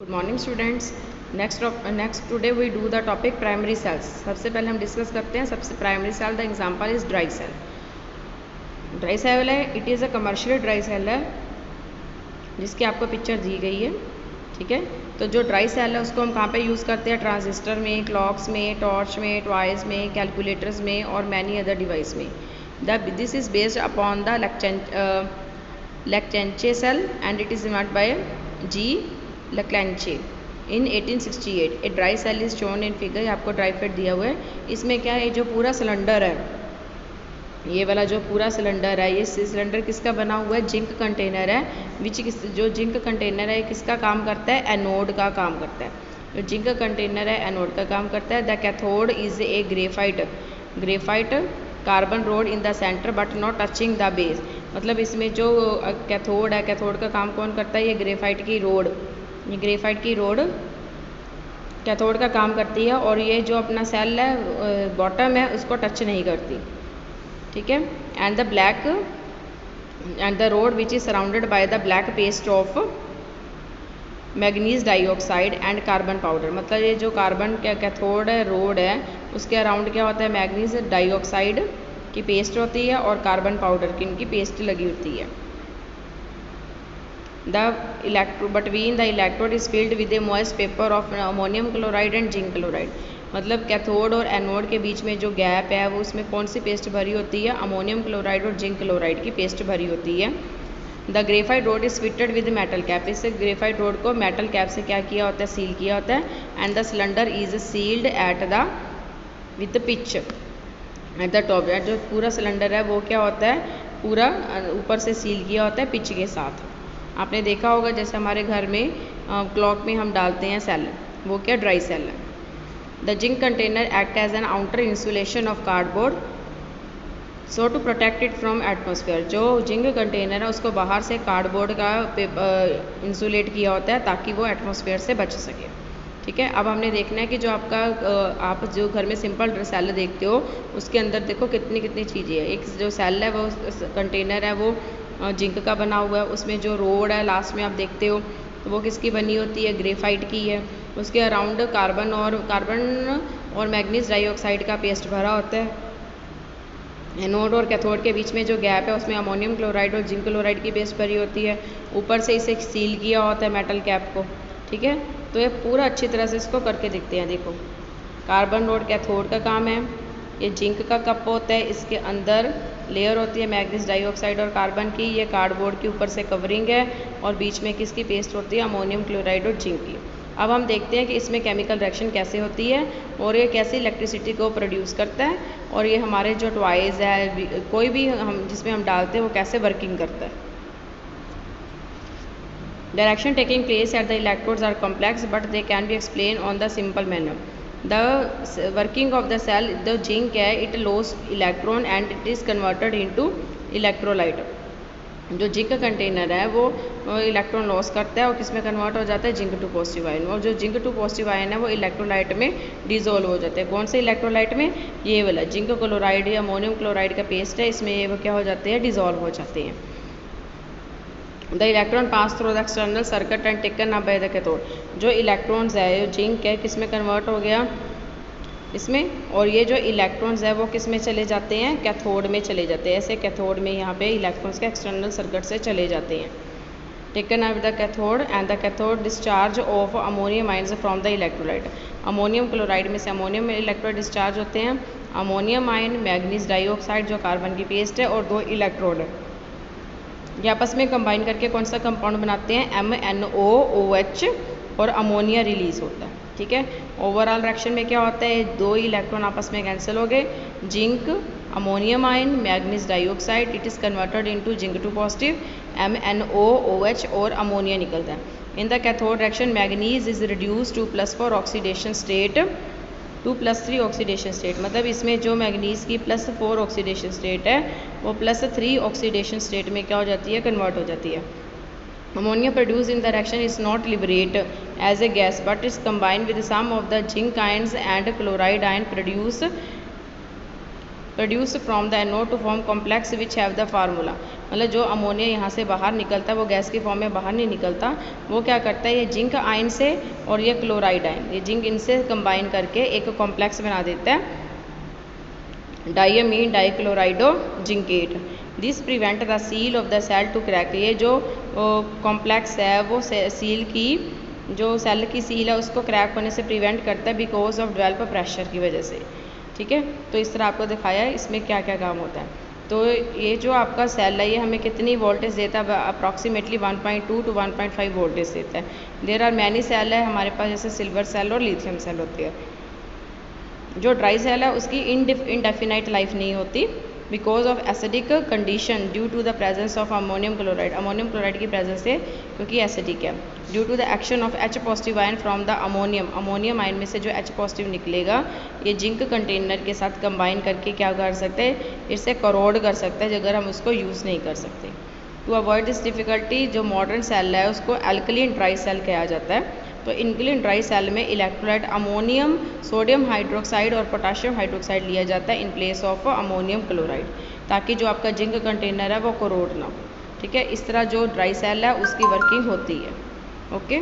Good morning students. Next today we do the topic primary cells. सबसे पहले हम discuss करते हैं सबसे primary cell. The example is dry cell. Dry cell है, it is a commercial dry cell है जिसकी आपको पिक्चर दी गई है। ठीक है, तो जो ड्राई सेल है उसको हम कहाँ पे यूज़ करते हैं? ट्रांजिस्टर में, क्लॉक्स में, टॉर्च में, टॉयज़ में, कैलकुलेटर्स में और मैनी अदर डिवाइस में। This is based upon the Leclanche cell and it is invented by G Leclanche in 1868। A dry cell is shown in figure. आपको ड्राई फिट दिया हुआ है। इसमें क्या है, जो पूरा सिलेंडर है, ये वाला जो पूरा सिलेंडर है, ये सिलेंडर किसका बना हुआ है? जिंक कंटेनर है। जो जिंक कंटेनर है किसका काम करता है? एनोड का काम करता है। जो जिंक कंटेनर है एनोड का काम करता है। The cathode is a graphite carbon road in the centre but not touching the base. मतलब इसमें जो कैथोड है, कैथोड का काम कौन करता है? ये ग्रेफाइट की रोड, ये ग्रेफाइट की रोड कैथोड का काम करती है और ये जो अपना सेल है बॉटम है उसको टच नहीं करती। ठीक है, and the road which is surrounded by the black paste of manganese dioxide and carbon powder. मतलब ये जो कार्बन का कैथोड है, रोड है, उसके अराउंड क्या होता है? मैग्नीज डाइऑक्साइड की पेस्ट होती है और कार्बन पाउडर की इनकी पेस्ट लगी होती है। Between the electrode is filled with a moist paper of ammonium chloride and zinc chloride। मतलब कैथोड और एनोड के बीच में जो गैप है वो उसमें कौन सी पेस्ट भरी होती है? अमोनियम क्लोराइड और जिंक क्लोराइड की पेस्ट भरी होती है। The graphite rod is fitted with metal cap. इससे ग्रेफाइट रोड को मेटल कैप से क्या किया होता है? सील किया होता है। And the cylinder is sealed at the with pitch at the top. जो पूरा सिलेंडर है वो क्या होता है? पूरा ऊपर से सील किया होता है पिच के साथ। आपने देखा होगा जैसे हमारे घर में क्लॉक में हम डालते हैं सेल, वो क्या? ड्राई सेल है। The zinc container act as an outer insulation of cardboard so to protect it from atmosphere. जो जिंक कंटेनर है उसको बाहर से कार्डबोर्ड का इंसुलेट किया होता है ताकि वो एटमोसफेयर से बच सके। ठीक है, अब हमने देखना है कि जो आपका आप जो घर में सिंपल सेल देखते हो उसके अंदर देखो कितनी कितनी चीज़ें हैं। एक जो सेल है वो कंटेनर है वो जिंक का बना हुआ है। उसमें जो रोड है लास्ट में आप देखते हो तो वो किसकी बनी होती है? ग्रेफाइट की है। उसके अराउंड कार्बन और मैग्नीज डाइऑक्साइड का पेस्ट भरा होता है। एनोड और कैथोड के बीच में जो गैप है उसमें अमोनियम क्लोराइड और जिंक क्लोराइड की पेस्ट भरी होती है। ऊपर से इसे सील किया होता है मेटल कैप को। ठीक है, तो ये पूरा अच्छी तरह से इसको करके दिखते हैं। देखो, कार्बन रोड कैथोड का काम है। ये जिंक का कप होता है, इसके अंदर लेयर होती है मैग्नीज डाइऑक्साइड और कार्बन की। ये कार्डबोर्ड के ऊपर से कवरिंग है और बीच में किसकी पेस्ट होती है? अमोनियम क्लोराइड और जिंक की। अब हम देखते हैं कि इसमें केमिकल रिएक्शन कैसे होती है और ये कैसे इलेक्ट्रिसिटी को प्रोड्यूस करता है और ये हमारे जो टॉयज़ है कोई भी हम जिसमें हम डालते हैं वो कैसे वर्किंग करता है। Direction taking place at the electrodes are complex but they can be explained on the simple manner. The working of the cell, the zinc है, it loses electron and it is converted into electrolyte। जो zinc container है वो electron loss करता है और किस में convert हो जाता है? Zinc two positive ion. और जो जिंक टू पॉजिटिव आयन है वो इलेक्ट्रोलाइट में डिजोल्व हो जाते हैं। कौन से इलेक्ट्रोलाइट में? ये वाला जिंक क्लोराइड या अमोनियम क्लोराइड का पेस्ट है, इसमें ये क्या हो जाते हैं? डिजोल्व हो जाते हैं। The electron pass through the external circuit and taken up by the cathode. जो इलेक्ट्रॉन्स है, जो जिंक है, किस में कन्वर्ट हो गया? इसमें। और ये जो इलेक्ट्रॉन्स है वो किस में चले जाते हैं? कैथोड में चले जाते हैं। ऐसे कैथोड में यहाँ पे इलेक्ट्रॉन्स के एक्सटर्नल सर्किट से चले जाते हैं। Taken up the cathode and the cathode discharge of ammonium ions from the electrolyte. Ammonium chloride में से अमोनियम इलेक्ट्रोड डिस्चार्ज होते हैं। अमोनियम आयन, मैग्नीज डाइऑक्साइड जो कार्बन की पेस्ट है और दो इलेक्ट्रोड है, ये आपस में कंबाइन करके कौन सा कंपाउंड बनाते हैं? MnOOH और अमोनिया रिलीज होता है। ठीक है, ओवरऑल रिएक्शन में क्या होता है? दो इलेक्ट्रॉन आपस में कैंसिल हो गए। Zinc, ammonium ion, manganese dioxide, it is converted into zinc two positive, MnOOH और अमोनिया निकलता है। In the cathode reaction manganese is reduce to +4 oxidation state to +3 oxidation state. मतलब इसमें जो मैग्नीज की +4 ऑक्सीडेशन स्टेट है वो +3 ऑक्सीडेशन स्टेट में क्या हो जाती है? कन्वर्ट हो जाती है। Ammonia produce in the reaction is not liberate as a gas but is combined with some of the zinc ions and chloride ion produce produce from the anode to form complex which have the formula. मतलब जो ammonia यहाँ से बाहर निकलता है वो gas की form में बाहर नहीं निकलता, वो क्या करता है ये जिंक आयन से और ये क्लोराइड आयन, ये जिंक इनसे कंबाइन करके एक कॉम्प्लेक्स बना देता है diamine dichlorido zincate. This prevent the seal of the cell to crack. ये जो कॉम्प्लेक्स है वो सील की जो सेल की सील है उसको क्रैक होने से प्रिवेंट करता है बिकॉज ऑफ डेवलप प्रेशर की वजह से। ठीक है, तो इस तरह आपको दिखाया है इसमें क्या क्या काम होता है। तो ये जो आपका सेल है ये हमें कितनी वोल्टेज देता है, अप्रॉक्सीमेटली 1.2 टू 1.5 वोल्टेज देता है। देयर आर मैनी सेल है हमारे पास, जैसे सिल्वर सेल और लिथियम सेल होती है। जो ड्राई सेल है उसकी इनडेफिनाइट लाइफ नहीं होती because of acidic condition due to the presence of ammonium chloride. Ammonium chloride की प्रेजेंस से क्योंकि एसिडिक है। Due to the action of H positive ion from the ammonium, ammonium ion में से जो H पॉजिटिव निकलेगा ये जिंक कंटेनर के साथ कंबाइन करके क्या कर सकते हैं, इससे करोड कर सकते हैं अगर हम उसको यूज़ नहीं कर सकते। टू अवॉइड दिस डिफ़िकल्टी जो मॉडर्न सेल है उसको एल्कलीन ड्राई सेल कहा जाता है। तो एल्कलीन ड्राई सेल में इलेक्ट्रोलाइट अमोनियम, सोडियम हाइड्रोक्साइड और पोटाशियम हाइड्रोक्साइड लिया जाता है in place of ammonium chloride, ताकि जो आपका जिंक कंटेनर है वो करोड ना हो। ठीक है, इस तरह जो ड्राई सेल है उसकी वर्किंग होती है। ओके।